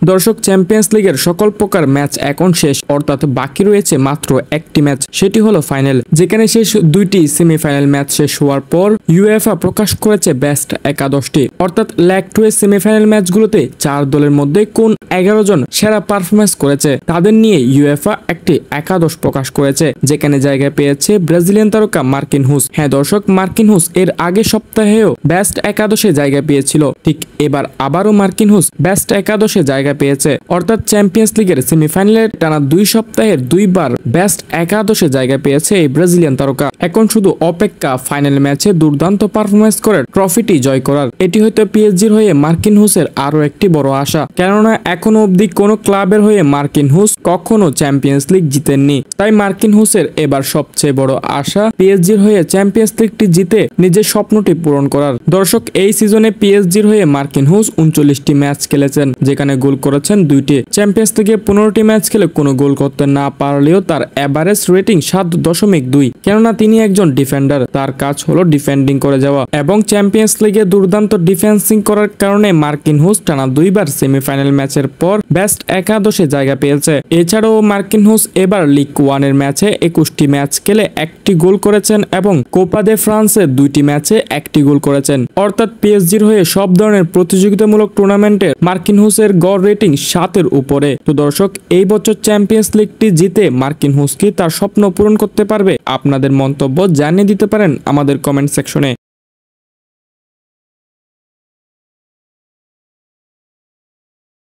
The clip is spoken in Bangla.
দর্শক, চ্যাম্পিয়ন্স লিগের সকল প্রকার ম্যাচ এখন শেষ, অর্থাৎ বাকি রয়েছে মাত্র একটি ম্যাচ, সেটি হলো ফাইনাল। যেখানে শেষ দুইটি সেমিফাইনাল ম্যাচ শেষ হওয়ার পর ইউএফা প্রকাশ করেছে বেস্ট 11টি, অর্থাৎ লেগ 2 এর সেমিফাইনাল ম্যাচগুলোতে 4 দলের মধ্যে কোন 11 জন সেরা পারফরমেন্স করেছে তাদের নিয়ে ইউএফা একটি একাদশ প্রকাশ করেছে, যেখানে জায়গা পেয়েছে ব্রাজিলিয়ান তারকা মার্কিনহুস। হ্যাঁ দর্শক, মার্কিনহুস এর আগের সপ্তাহেও বেস্ট একাদশে জায়গা পেয়েছিল, ঠিক এবার আবারও মার্কিনহুস বেস্ট একাদশে জায়গা পেয়েছে, অর্থাৎ চ্যাম্পিয়ন্স লিগের সেমিফাইনালের টানা 2 সপ্তাহের 2 বার বেস্ট একাদশে জায়গা পেয়েছে এই ব্রাজিলিয়ান তারকা। এখন শুধু অপেক্ষা ফাইনাল ম্যাচে দুর্দান্ত পারফরমেন্স করে ট্রফিটি জয় করার। এটি হয়তো পিএসজির হয়ে মার্কিনহুসের আরো একটি বড় আশা, কেননা এখনো অবধি কোনো ক্লাবের হয়ে মার্কিনহুস কখনো চ্যাম্পিয়ন্স লিগ জিতেননি। তাই মার্কিনহুসের এবার সবচেয়ে বড় আশা পিএসজির হয়ে চ্যাম্পিয়ন্স লিগটি জিতে নিজের স্বপ্নটি পূরণ করার। দর্শক, এই সিজনে পিএসজির হয়ে মার্কিনহুস 39টি ম্যাচ খেলেছেন, যেখানে গোল করেছেন 2টি। চ্যাম্পিয়ন্স লিগে 15টি ম্যাচ খেলে কোনো গোল করতে না পারলেও তার এভারেজ রেটিং 7.2, কেননা তিনি একজন ডিফেন্ডার, তার কাজ হলো ডিফেন্ডিং করে যাওয়া, এবং চ্যাম্পিয়ন্স লিগে দুর্দান্ত ডিফেন্সিং করার কারণে মার্কিনহুস টানা 2 বার সেমিফাইনাল ম্যাচের পর বেস্ট একাদশে জায়গা পেয়েছে। এছাড়াও মার্কিনহুস এবার লিগ 1 এর ম্যাচে 21টি ম্যাচ খেলে 1টি গোল করেছেন এবং কোপা দে ফ্রান্সের 2টি ম্যাচে 1টি গোল করেছেন, অর্থাৎ পিএসজির হয়ে সব ধরনের প্রতিযোগিতামূলক টুর্নামেন্টে মার্কিনহুসের গড় রেটিং 7 এর উপরে। তো দর্শক, এই বছর চ্যাম্পিয়ন্স লিগটি জিতে মার্কিনহুস কি তার স্বপ্ন পূরণ করতে পারবে? আপনাদের মন্তব্য জানিয়ে দিতে পারেন আমাদের কমেন্ট সেকশনে।